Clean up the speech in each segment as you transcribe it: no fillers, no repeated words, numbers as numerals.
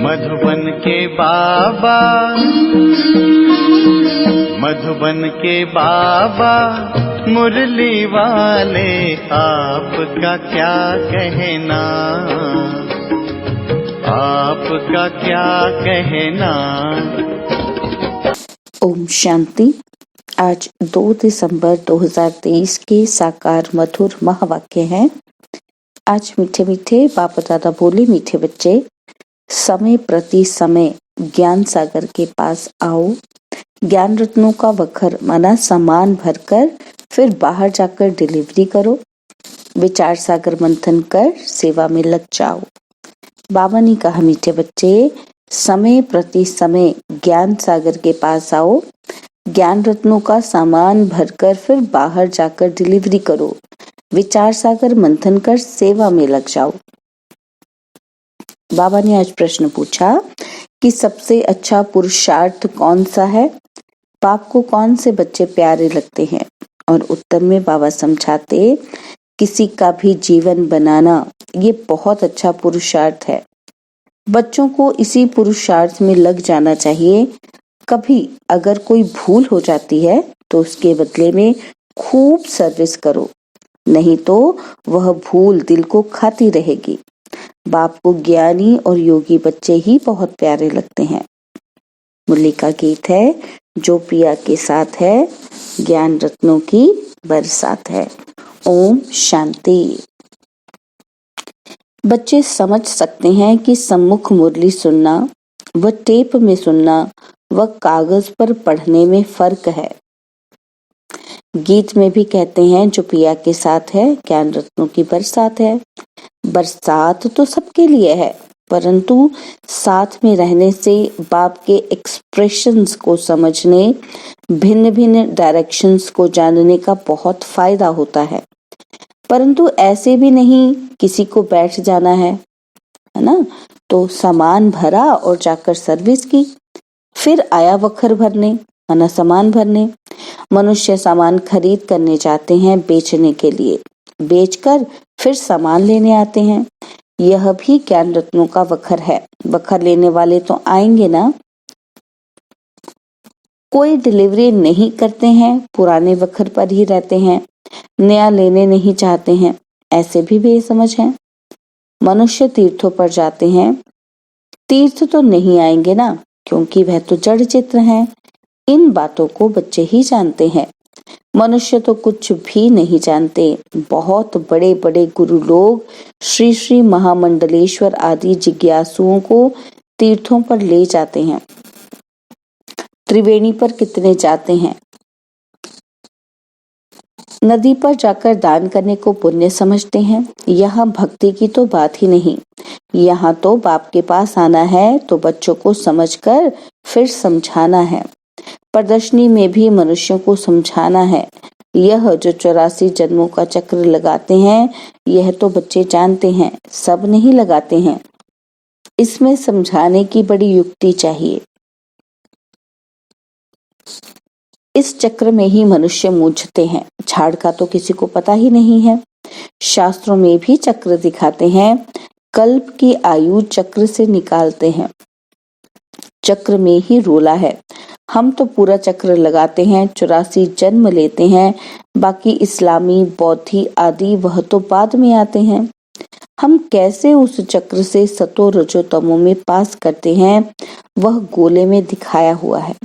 मधुबन के बाबा, मधुबन के बाबा मुरली वाले, आपका क्या कहना, आपका क्या कहना। ओम शांति। आज 2 दिसंबर 2023 के साकार मधुर महावाक्य हैं। आज मीठे मीठे बाप दादा बोले, मीठे बच्चे, समय प्रति समय ज्ञान सागर के पास आओ। ज्ञान रत्नों का वखर माना सामान भरकर फिर बाहर जाकर डिलीवरी करो। विचार सागर मंथन कर सेवा में लग जाओ। बाबा ने कहा, मीठे बच्चे, समय प्रति समय ज्ञान सागर के पास आओ। ज्ञान रत्नों का सामान भरकर फिर बाहर जाकर डिलीवरी करो। विचार सागर मंथन कर सेवा में लग जाओ। बाबा ने आज प्रश्न पूछा कि सबसे अच्छा पुरुषार्थ कौन सा है, बाप को कौन से बच्चे प्यारे लगते हैं। और उत्तर में बाबा समझाते, किसी का भी जीवन बनाना ये बहुत अच्छा पुरुषार्थ है। बच्चों को इसी पुरुषार्थ में लग जाना चाहिए। कभी अगर कोई भूल हो जाती है तो उसके बदले में खूब सर्विस करो, नहीं तो वह भूल दिल को खाती रहेगी। बाप को ज्ञानी और योगी बच्चे ही बहुत प्यारे लगते हैं। मुरली का गीत है, जो पिया के साथ है ज्ञान रत्नों की बरसात है। ओम शांति। बच्चे समझ सकते हैं कि सम्मुख मुरली सुनना व टेप में सुनना व कागज पर पढ़ने में फर्क है। गीत में भी कहते हैं, जो पिया के साथ है ज्ञान रत्नों की बरसात है। बरसात तो सबके लिए है, परंतु साथ में रहने से बाप के एक्सप्रेशंस को समझने, भिन्न भिन्न डायरेक्शंस को जानने का बहुत फायदा होता है। परंतु ऐसे भी नहीं किसी को बैठ जाना है ना, तो सामान भरा और जाकर सर्विस की, फिर आया वखर भरने माना सामान भरने। मनुष्य सामान खरीद करने जाते हैं बेचने के लिए, बेचकर फिर सामान लेने आते हैं। यह भी ज्ञान रत्नों का वखर है। वखर लेने वाले तो आएंगे ना। कोई डिलीवरी नहीं करते हैं, पुराने वखर पर ही रहते हैं, नया लेने नहीं चाहते हैं, ऐसे भी बेसमझ हैं। मनुष्य तीर्थों पर जाते हैं, तीर्थ तो नहीं आएंगे ना, क्योंकि वह तो जड़ चित्र हैं। इन बातों को बच्चे ही जानते हैं। मनुष्य तो कुछ भी नहीं जानते। बहुत बड़े बड़े गुरु लोग श्री श्री महामंडलेश्वर आदि जिज्ञासुओं को तीर्थों पर ले जाते हैं। त्रिवेणी पर कितने जाते हैं। नदी पर जाकर दान करने को पुण्य समझते हैं। यहाँ भक्ति की तो बात ही नहीं। यहाँ तो बाप के पास आना है तो बच्चों को समझकर फिर समझाना है। प्रदर्शनी में भी मनुष्यों को समझाना है। यह जो 84 जन्मों का चक्र लगाते हैं, यह तो बच्चे जानते हैं, सब नहीं लगाते हैं। इसमें समझाने की बड़ी युक्ति चाहिए। इस चक्र में ही मनुष्य मूझते हैं। झाड़ का तो किसी को पता ही नहीं है। शास्त्रों में भी चक्र दिखाते हैं, कल्प की आयु चक्र से निकालते हैं। चक्र में ही रोला है। हम तो पूरा चक्र लगाते हैं, 84 जन्म लेते हैं। बाकी इस्लामी, बौद्धि आदि वह तो बाद में आते हैं। हम कैसे उस चक्र से सतो रजो तमो में पास करते हैं, वह गोले में दिखाया हुआ है।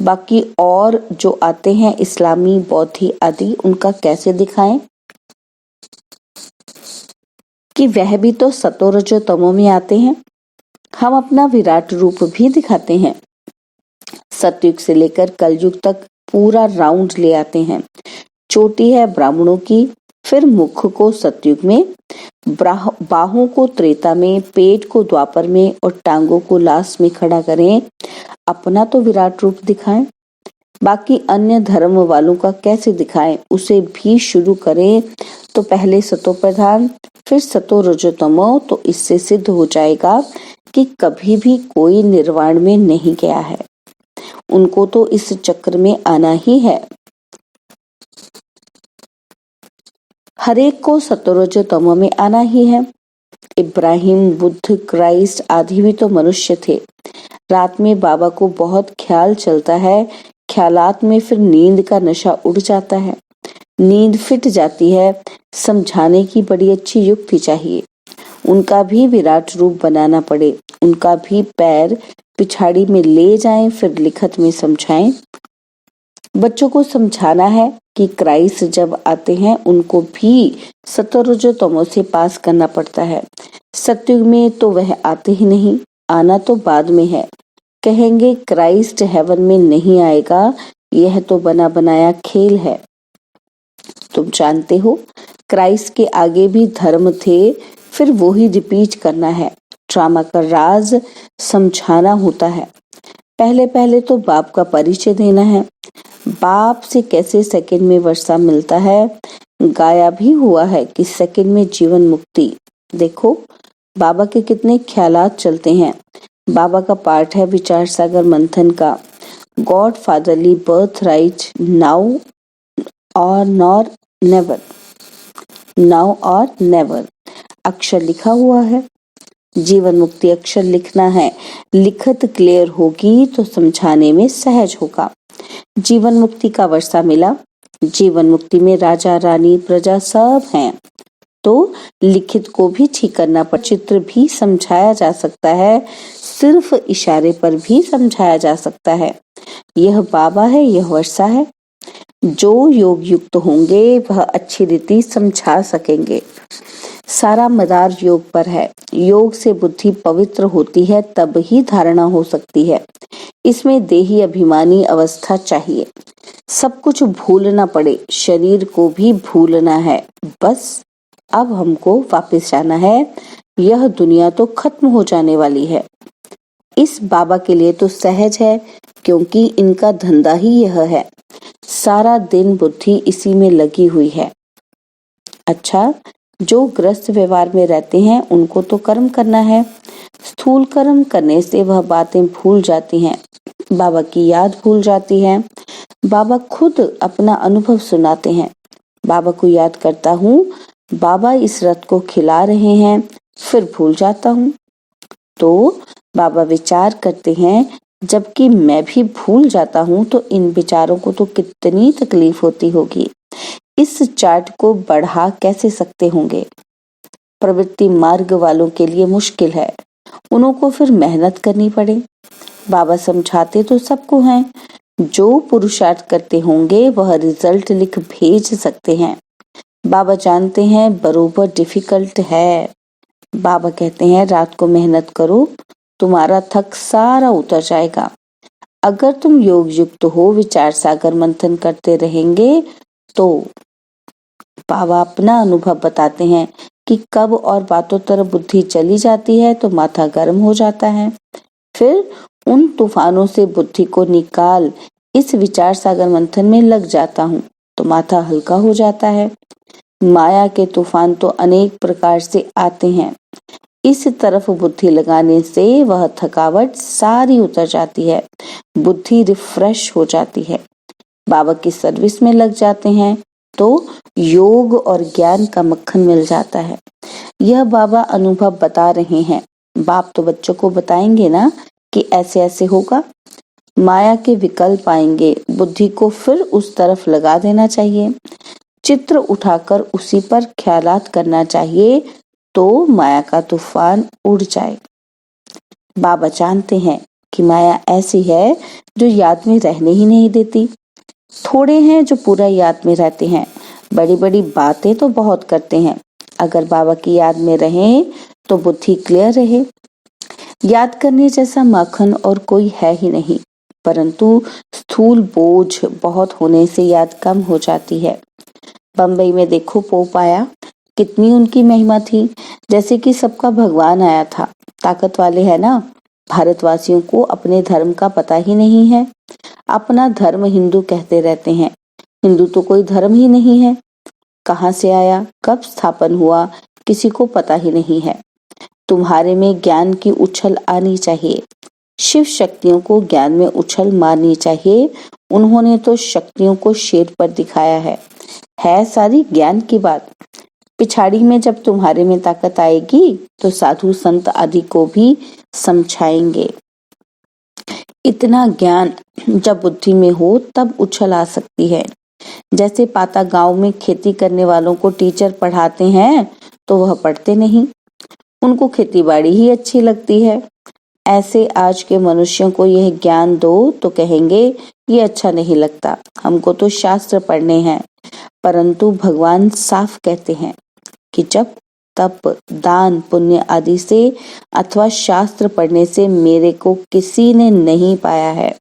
बाकी और जो आते हैं इस्लामी, बौद्धि आदि, उनका कैसे दिखाएं कि वह भी तो सतो रजो तमो में आते हैं। हम अपना विराट रूप भी दिखाते हैं। सतयुग से लेकर कलयुग तक पूरा राउंड ले आते हैं। चोटी है ब्राह्मणों की, फिर मुख को सतयुग में, बाहों को त्रेता में, पेट को द्वापर में और टांगों को लास्ट में खड़ा करें। अपना तो विराट रूप दिखाएं। बाकी अन्य धर्म वालों का कैसे दिखाएं, उसे भी शुरू करें तो पहले सतो प्रधान, फिर सतो रजोतमो। तो इससे सिद्ध हो जाएगा कि कभी भी कोई निर्वाण में नहीं गया है। उनको तो इस चक्र में आना ही है। हरेक को सतो रजो तमो में आना ही है। इब्राहिम, बुद्ध, क्राइस्ट आदि भी तो मनुष्य थे। रात में बाबा को बहुत ख्याल चलता है, ख्यालात में फिर नींद का नशा उड़ जाता है, नींद फिट जाती है। समझाने की बड़ी अच्छी युक्ति चाहिए, उनका भी विराट रूप बनाना पड़े, उनका भी पैर पिछाड़ी में ले जाएं, फिर लिखत में समझाएं। बच्चों को समझाना है कि क्राइस्ट जब आते हैं उनको भी सतरजतमों से पास करना पड़ता है। सतयुग में तो वह आते ही नहीं, आना तो बाद में है। कहेंगे क्राइस्ट हेवन में नहीं आएगा, यह तो बना बनाया खेल है। तुम जानते हो क्राइस्ट के आगे भी धर्म थे, फिर वो ही रिपीट करना है। ड्रामा का राज समझाना होता है। पहले पहले तो बाप का परिचय देना है, बाप से कैसे सेकंड में वर्षा मिलता है। गाया भी हुआ है कि सेकंड में जीवन मुक्ति। देखो बाबा के कितने ख्यालात चलते हैं। बाबा का पाठ है विचार सागर मंथन का, God fatherly birth right now और नॉर नेवर, नाउ और नेवर। अक्षर लिखा हुआ है, जीवन मुक्ति अक्षर लिखना है। लिखत क्लियर होगी तो समझाने में सहज होगा। जीवन मुक्ति का वर्षा मिला, जीवन मुक्ति में राजा रानी प्रजा सब हैं, तो लिखित को भी ठीक करना पर चित्र भी समझाया जा सकता है, सिर्फ इशारे पर भी समझाया जा सकता है। यह बाबा है, यह वर्षा है। जो योग युक्त होंगे वह अच्छी रीति समझा सकेंगे। सारा मदार योग पर है। योग से बुद्धि पवित्र होती है, तब ही धारणा हो सकती है। इसमें देही अभिमानी अवस्था चाहिए। सब कुछ भूलना पड़े, शरीर को भी भूलना है। बस अब हमको वापस जाना है, यह दुनिया तो खत्म हो जाने वाली है। इस बाबा के लिए तो सहज है, क्योंकि इनका धंधा ही यह है। सारा दिन बुद्धि इसी में लगी हुई है। अच्छा, जो ग्रस्त व्यवहार में रहते हैं उनको तो कर्म करना है। स्थूल कर्म करने से वह बातें भूल जाती हैं, बाबा की याद भूल जाती है। बाबा खुद अपना अनुभव सुनाते हैं। बाबा को याद करता हूँ, बाबा इस रथ को खिला रहे हैं, फिर भूल जाता हूँ। तो बाबा विचार करते हैं, जबकि मैं भी भूल जाता हूँ, तो इन विचारों को तो कितनी तकलीफ होती होगी। इस चार्ट को बढ़ा कैसे सकते होंगे। प्रवृत्ति मार्ग वालों के लिए मुश्किल है, उनको फिर मेहनत करनी पड़े। बाबा समझाते तो सबको हैं, जो पुरुषार्थ करते होंगे वह रिजल्ट लिख भेज सकते हैं। बाबा जानते हैं बरोबर डिफिकल्ट है। बाबा कहते हैं रात को मेहनत करो, तुम्हारा थक सारा उतर जाएगा। अगर तुम योग युक्त हो, विचार सागर मंथन करते रहेंगे तो बाबा अपना अनुभव बताते हैं कि कब और बातों तरफ बुद्धि चली जाती है तो माथा गर्म हो जाता है। फिर उन तूफानों से बुद्धि को निकाल इस विचार सागर मंथन में लग जाता हूँ तो माथा हल्का हो जाता है। माया के तूफान तो अनेक प्रकार से आते हैं, इस तरफ बुद्धि लगाने से वह थकावट सारी उतर जाती है, बुद्धि रिफ्रेश हो जाती है। बाबा की सर्विस में लग जाते हैं तो योग और ज्ञान का मक्खन मिल जाता है। यह बाबा अनुभव बता रहे हैं। बाप तो बच्चों को बताएंगे ना कि ऐसे ऐसे होगा। माया के विकल्प आएंगे, बुद्धि को फिर उस तरफ लगा देना चाहिए। चित्र उठाकर उसी पर ख्यालात करना चाहिए तो माया का तूफान उड़ जाए। बाबा जानते हैं कि माया ऐसी है जो याद में रहने ही नहीं देती। थोड़े हैं जो पूरा याद में रहते हैं, बड़ी बड़ी बातें तो बहुत करते हैं। अगर बाबा की याद में रहें तो बुद्धि क्लियर रहे। याद करने जैसा माखन और कोई है ही नहीं, परंतु स्थूल बोझ बहुत होने से याद कम हो जाती है। बम्बई में देखो पोप आया, कितनी उनकी महिमा थी, जैसे कि सबका भगवान आया था। ताकत वाले है ना। भारतवासियों को अपने धर्म का पता ही नहीं है, अपना धर्म हिंदू कहते रहते हैं। हिंदू तो कोई धर्म ही नहीं है। कहाँ से आया, कब स्थापन हुआ, किसी को पता ही नहीं है। तुम्हारे में ज्ञान की उछल आनी चाहिए। शिव शक्तियों को ज्ञान में उछल मारनी चाहिए। उन्होंने तो शक्तियों को शेर पर दिखाया है सारी ज्ञान की बात। पिछाड़ी में जब तुम्हारे में ताकत आएगी तो साधु संत आदि को भी समझाएंगे। इतना ज्ञान जब बुद्धि में हो तब उछल आ सकती है। जैसे पाता गांव में खेती करने वालों को टीचर पढ़ाते हैं तो वह पढ़ते नहीं, उनको खेतीबाड़ी ही अच्छी लगती है। ऐसे आज के मनुष्यों को यह ज्ञान दो तो कहेंगे ये अच्छा नहीं लगता, हमको तो शास्त्र पढ़ने हैं। परंतु भगवान साफ कहते हैं कि जब तप, दान, पुण्य आदि से अथवा शास्त्र पढ़ने से मेरे को किसी ने नहीं पाया है।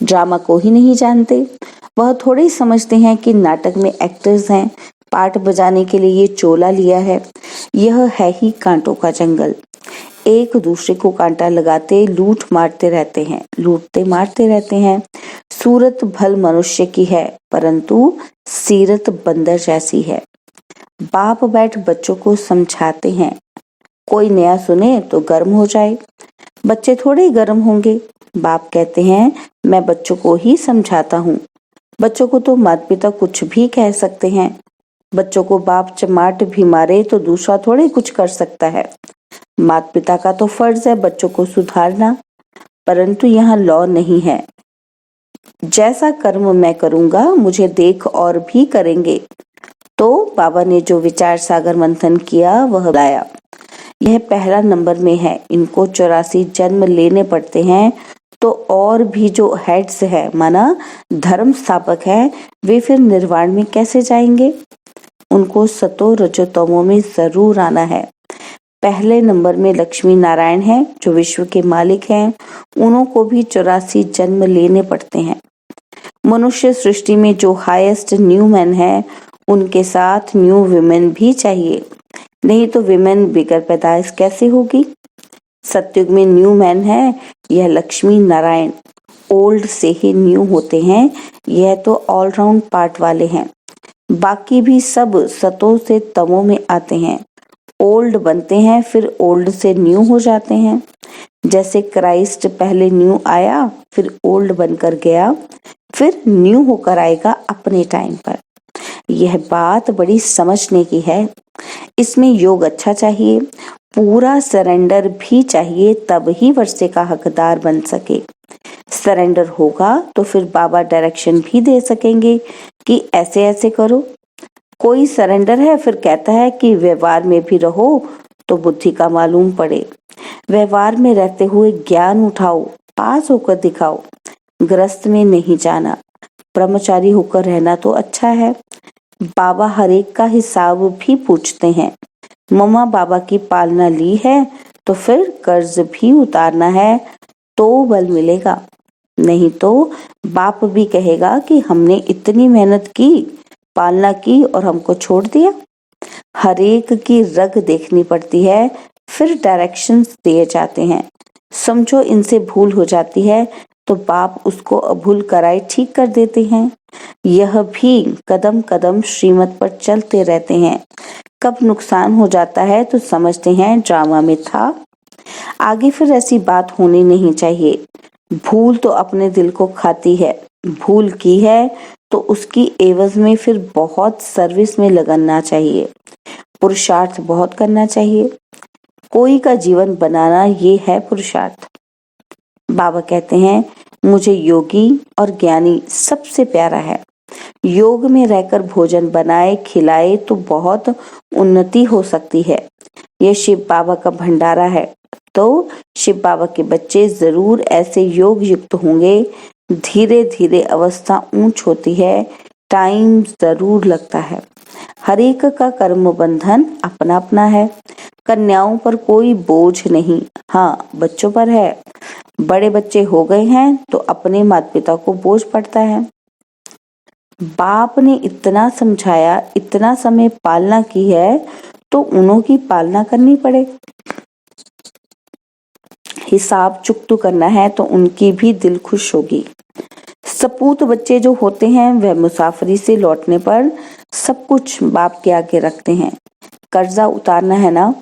ड्रामा को ही नहीं जानते, वह थोड़े ही समझते हैं कि नाटक में एक्टर्स हैं, पार्ट बजाने के लिए ये चोला लिया है। यह है ही कांटों का जंगल, एक दूसरे को कांटा लगाते लूटते मारते रहते हैं। सूरत भल मनुष्य की है परंतु सीरत बंदर जैसी है। बाप बैठ बच्चों को समझाते हैं, कोई नया सुने तो गर्म हो जाए, बच्चे थोड़े ही गर्म होंगे। बाप कहते हैं मैं बच्चों को ही समझाता हूँ। बच्चों को तो माता पिता कुछ भी कह सकते हैं। बच्चों को बाप चमाट भी मारे तो दूसरा थोड़े कुछ कर सकता है। माता पिता का तो फर्ज है बच्चों को सुधारना, परंतु यहाँ लॉ नहीं है। जैसा कर्म मैं करूंगा मुझे देख और भी करेंगे। तो बाबा ने जो विचार सागर मंथन किया वह लाया। यह पहला नंबर में है। इनको 84 जन्म लेने पड़ते हैं तो और भी जो हेड्स है माना धर्म स्थापक है, वे फिर निर्वाण में कैसे जाएंगे? उनको सतो रजो तमो में जरूर आना है। पहले नंबर में लक्ष्मी नारायण है जो विश्व के मालिक हैं, उन्हों को भी 84 जन्म लेने पड़ते हैं। मनुष्य सृष्टि में जो हाईएस्ट न्यू मैन है उनके साथ न्यू विमेन भी चाहिए, नहीं तो विमेन बिगर पैदाइश कैसे होगी? सतयुग में न्यू मैन है यह लक्ष्मी नारायण, ओल्ड से ही न्यू होते हैं, यह तो ऑलराउंड पार्ट वाले हैं। बाकी भी सब सतों से तमों में आते हैं, ओल्ड बनते हैं फिर ओल्ड से न्यू हो जाते हैं। जैसे क्राइस्ट पहले न्यू आया फिर ओल्ड बनकर गया, फिर न्यू होकर आएगा अपने टाइम पर। यह बात बड़ी समझने की है। इसमें योग अच्छा चाहिए, पूरा सरेंडर भी चाहिए, तब ही वर्षे का हकदार बन सके। सरेंडर होगा तो फिर बाबा डायरेक्शन भी दे सकेंगे कि ऐसे ऐसे करो। कोई सरेंडर है फिर कहता है कि व्यवहार में भी रहो तो बुद्धि का मालूम पड़े। व्यवहार में रहते हुए ज्ञान उठाओ, पास होकर दिखाओ। ग्रस्त में नहीं जाना, ब्रह्मचारी होकर रहना तो अच्छा है। बाबा हर एक का हिसाब भी पूछते हैं। मम्मा बाबा की पालना ली है तो फिर कर्ज भी उतारना है तो बल मिलेगा, नहीं तो बाप भी कहेगा कि हमने इतनी मेहनत की, पालना की और हमको छोड़ दिया। हर एक की रग देखनी पड़ती है, फिर डायरेक्शंस दिए जाते हैं। समझो इनसे भूल हो जाती है तो बाप उसको अभूल कराए ठीक कर देते हैं। यह भी कदम कदम श्रीमत पर चलते रहते हैं। कब नुकसान हो जाता है तो समझते हैं ड्रामा में था, आगे फिर ऐसी बात होनी नहीं चाहिए। भूल तो अपने दिल को खाती है, भूल की है तो उसकी एवज में फिर बहुत सर्विस में लगना चाहिए, पुरुषार्थ बहुत करना चाहिए। कोई का जीवन बनाना ये है पुरुषार्थ। बाबा कहते हैं मुझे योगी और ज्ञानी सबसे प्यारा है। योग में रहकर भोजन बनाए खिलाए तो बहुत उन्नति हो सकती है। यह शिव बाबा का भंडारा है, तो शिव बाबा के बच्चे जरूर ऐसे योग युक्त होंगे। धीरे धीरे अवस्था ऊंच होती है, टाइम जरूर लगता है। हर एक का कर्म बंधन अपना अपना है। कन्याओं पर कोई बोझ नहीं, हाँ बच्चों पर है। बड़े बच्चे हो गए हैं तो अपने माता पिता को बोझ पड़ता है। बाप ने इतना समझाया, इतना समय पालना की है तो उन्हों की पालना करनी पड़े। हिसाब चुकतू करना है तो उनकी भी दिल खुश होगी। सपूत बच्चे जो होते हैं वह मुसाफरी से लौटने पर सब कुछ बाप के आगे रखते हैं। कर्जा उतारना है ना,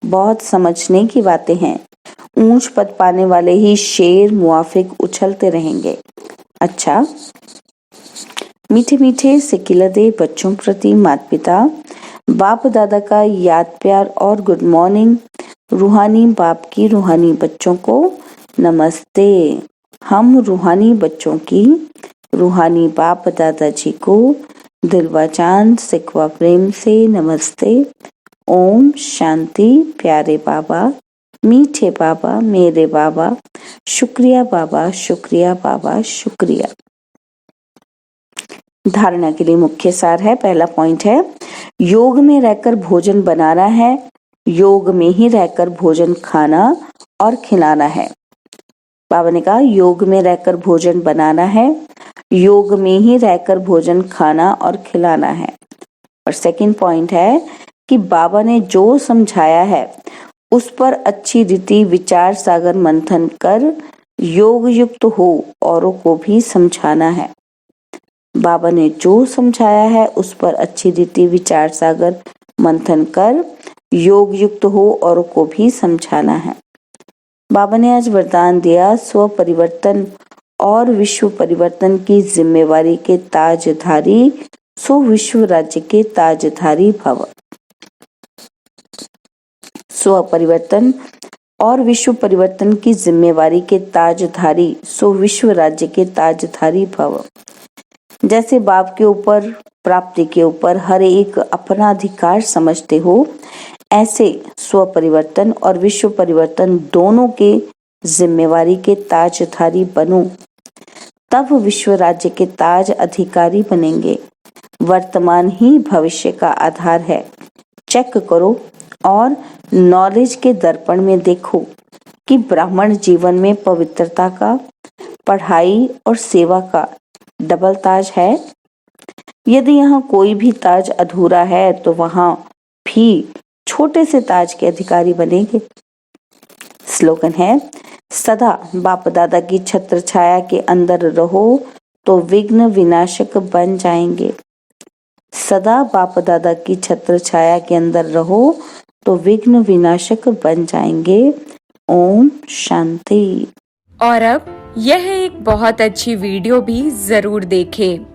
बहुत समझने की बातें हैं। ऊंच पद पाने वाले ही शेर मुआफिक उछलते रहेंगे। अच्छा, मीठे मीठे से किलदे बच्चों प्रति माता पिता बाप दादा का याद प्यार और गुड मॉर्निंग। रूहानी बाप की रूहानी बच्चों को नमस्ते। हम रूहानी बच्चों की रूहानी बाप दादाजी को दिलवा चांद सिकवा प्रेम से नमस्ते। ओम शांति। प्यारे बाबा, मीठे बाबा, मेरे बाबा, शुक्रिया बाबा, शुक्रिया बाबा, शुक्रिया। धारणा के लिए मुख्य सार है। पहला पॉइंट है, योग में रहकर भोजन बनाना है, योग में ही रहकर भोजन खाना और खिलाना है। बाबा ने कहा योग में रहकर भोजन बनाना है, योग में ही रहकर भोजन खाना और खिलाना है। और सेकंड पॉइंट है कि बाबा ने जो समझाया है उस पर अच्छी रीति विचार सागर मंथन कर योग युक्त हो औरों को भी समझाना है। बाबा ने जो समझाया है उस पर अच्छी रीति विचार सागर मंथन कर योग युक्त हो औरों को भी समझाना है। बाबा ने आज वरदान दिया, स्व परिवर्तन और विश्व परिवर्तन की जिम्मेवारी के ताजधारी सो विश्व राज्य के ताजधारी भव। स्व परिवर्तन और विश्व परिवर्तन की जिम्मेवारी के ताजधारी सो विश्व राज्य के ताजधारी भव। जैसे बाप के ऊपर, प्राप्ति के ऊपर हर एक अपना अधिकार समझते हो, ऐसे स्व परिवर्तन और विश्व परिवर्तन दोनों के जिम्मेवारी के ताजधारी बनो, तब विश्व राज्य के ताज अधिकारी बनेंगे। वर्तमान ही भविष्य का आधार है। चेक करो और नॉलेज के दर्पण में देखो कि ब्राह्मण जीवन में पवित्रता का, पढ़ाई और सेवा का डबल ताज है। यदि यहाँ कोई भी ताज अधूरा है तो वहां भी छोटे से ताज के अधिकारी बनेंगे। स्लोगन है, सदा बाप दादा की छत्र छाया के अंदर रहो तो विघ्न विनाशक बन जाएंगे। सदा बाप दादा की छत्र छाया के अंदर रहो तो विघ्न विनाशक बन जाएंगे। ओम शांति। और अब यह एक बहुत अच्छी वीडियो भी जरूर देखें।